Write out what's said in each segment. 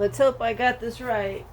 Let's hope I got this right.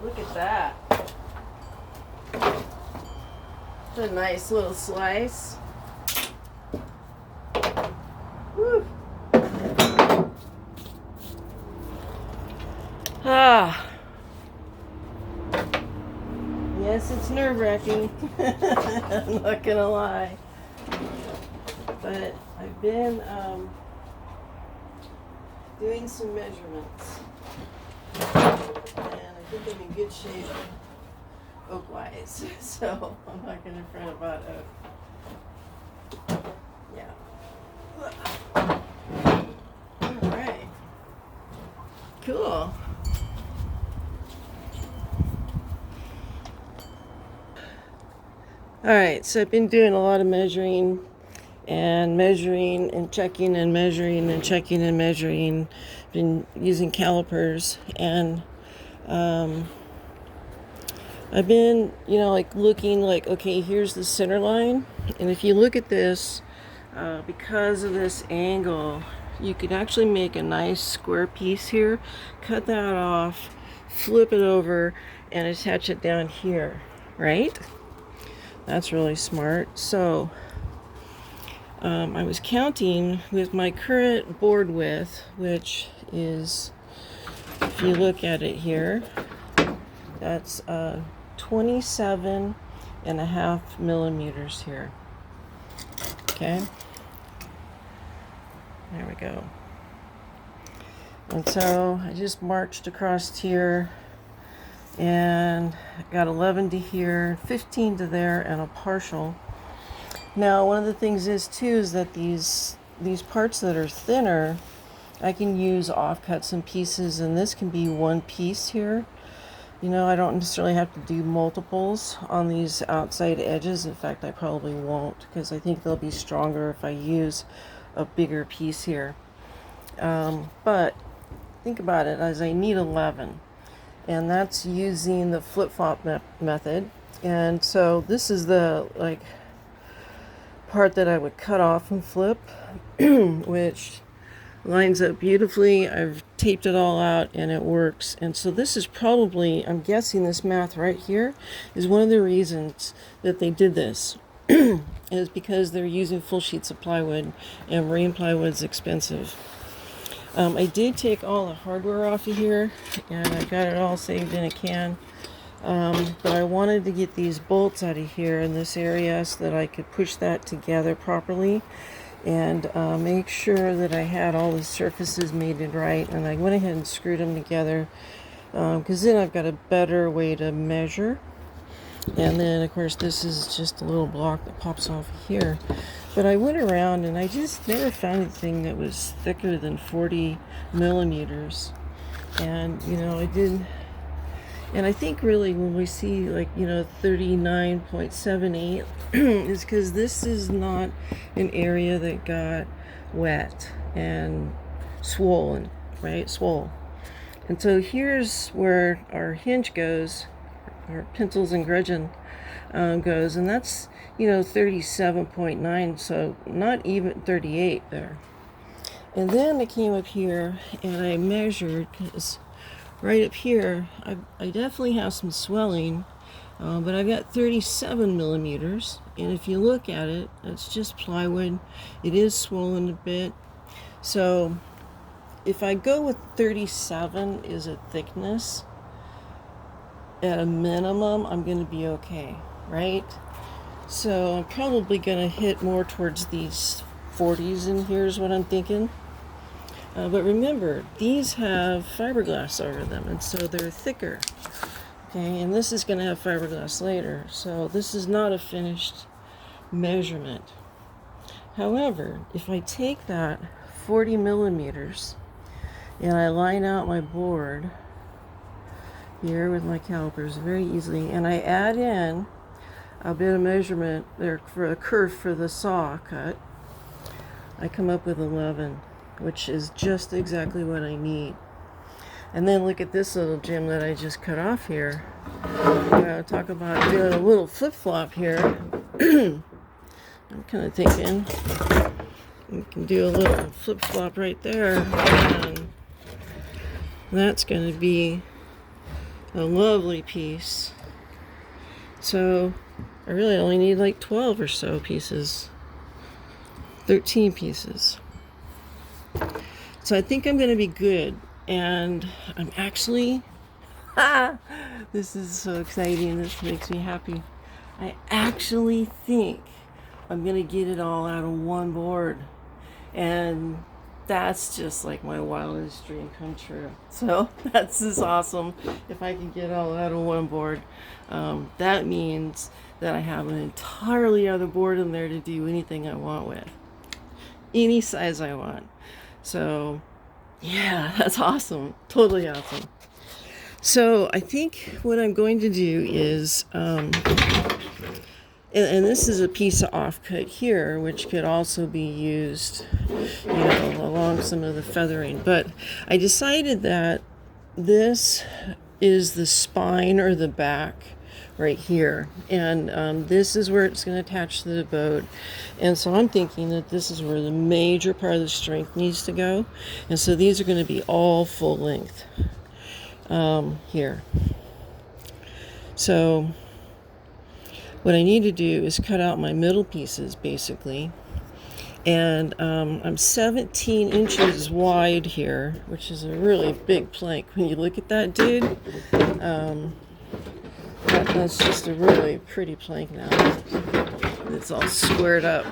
Look at that. It's a nice little slice. Woo. Ah. Yes, it's nerve-wracking. I'm not gonna lie. But I've been doing some measurements. And I think I'm in good shape oak-wise. So I'm not gonna fret about oak. Yeah. Alright. Cool. Alright, so I've been doing a lot of measuring and checking and measuring and checking and measuring. Been using calipers, and I've been, like looking like, okay, here's the center line, and if you look at this, because of this angle, you could actually make a nice square piece here, cut that off, flip it over, and attach it down here, right? That's really smart. So I was counting with my current board width, which is, if you look at it here, that's 27.5 millimeters here. Okay, there we go. And so I just marched across here and got 11 to here, 15 to there, and a partial. Now, one of the things is that these parts that are thinner, I can use offcuts and pieces, and this can be one piece here. I don't necessarily have to do multiples on these outside edges. In fact, I probably won't, because I think they'll be stronger if I use a bigger piece here. But think about it as I need 11, and that's using the flip-flop method. And so this is the part that I would cut off and flip, which lines up beautifully. I've taped it all out and it works. And so this is probably, I'm guessing this math right here is one of the reasons that they did this is because they're using full sheets of plywood, and marine plywood's expensive. I did take all the hardware off of here, and I got it all saved in a can. But I wanted to get these bolts out of here in this area so that I could push that together properly and make sure that I had all the surfaces mated right. And I went ahead and screwed them together because then I've got a better way to measure. And then, of course, this is just a little block that pops off here. But I went around and I just never found anything that was thicker than 40 millimeters. And, I did. And I think really when we see 39.78 is because this is not an area that got wet and swollen, right? Swole. And so here's where our hinge goes, our pinsels and gudgeon goes, and that's 37.9, so not even 38 there. And then I came up here and I measured, because right up here, I definitely have some swelling, but I've got 37 millimeters, and if you look at it, it's just plywood. It is swollen a bit. So if I go with 37 is a thickness, at a minimum, I'm going to be okay, right? So I'm probably going to hit more towards these 40s in here is what I'm thinking. But remember, these have fiberglass over them, and so they're thicker. Okay, and this is going to have fiberglass later, so this is not a finished measurement. However, if I take that 40 millimeters and I line out my board here with my calipers very easily, and I add in a bit of measurement there for a curve for the saw cut, I come up with 11, which is just exactly what I need. And then look at this little gem that I just cut off here. Talk about doing a little flip-flop here. I'm kind of thinking we can do a little flip-flop right there, and that's going to be a lovely piece. So I really only need like 12 or so pieces, 13 pieces. So I think I'm going to be good. And I'm actually, this is so exciting, this makes me happy. I actually think I'm going to get it all out of one board. And that's just like my wildest dream come true. So that's just awesome. If I can get it all out of one board, that means that I have an entirely other board in there to do anything I want with. Any size I want. So yeah, that's awesome. Totally awesome. So I think what I'm going to do is, and this is a piece of offcut here, which could also be used, along some of the feathering. But I decided that this is the spine or the back right here, and this is where it's going to attach to the boat. And so I'm thinking that this is where the major part of the strength needs to go, and so these are going to be all full length here. So what I need to do is cut out my middle pieces basically, and I'm 17 inches wide here, which is a really big plank. When you look at that, dude, that's just a really pretty plank now. It's all squared up.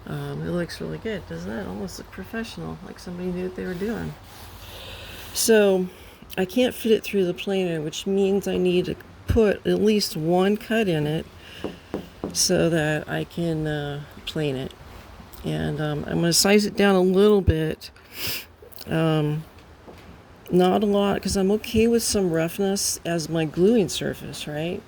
It looks really good, doesn't it? Almost look professional, like somebody knew what they were doing. So I can't fit it through the planer, which means I need to put at least one cut in it so that I can plane it. And I'm going to size it down a little bit. Not a lot, because I'm okay with some roughness as my gluing surface, right?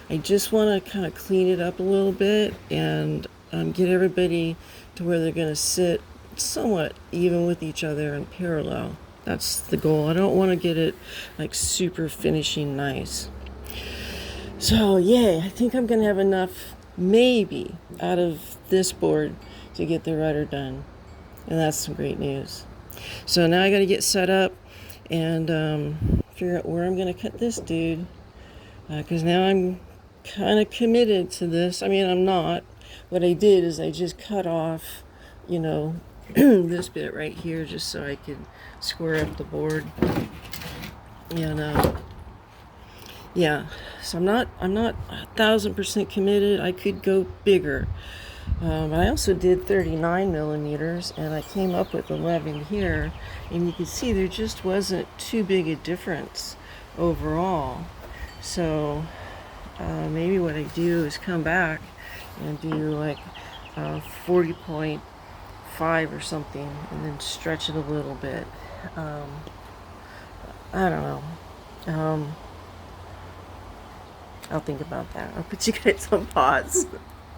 I just want to kind of clean it up a little bit and get everybody to where they're going to sit somewhat even with each other and parallel. That's the goal. I don't want to get it like super finishing nice. So yeah, I think I'm going to have enough maybe out of this board to get the rudder done. And that's some great news. So now I got to get set up and figure out where I'm going to cut this dude, because now I'm kind of committed to this. I mean, I'm not. What I did is I just cut off, this bit right here just so I could square up the board. And yeah, so I'm not 1,000% committed. I could go bigger. I also did 39 millimeters, and I came up with 11 here, and you can see there just wasn't too big a difference overall. So maybe what I do is come back and do like 40.5 or something, and then stretch it a little bit. I don't know. I'll think about that. I'll put you guys on pause.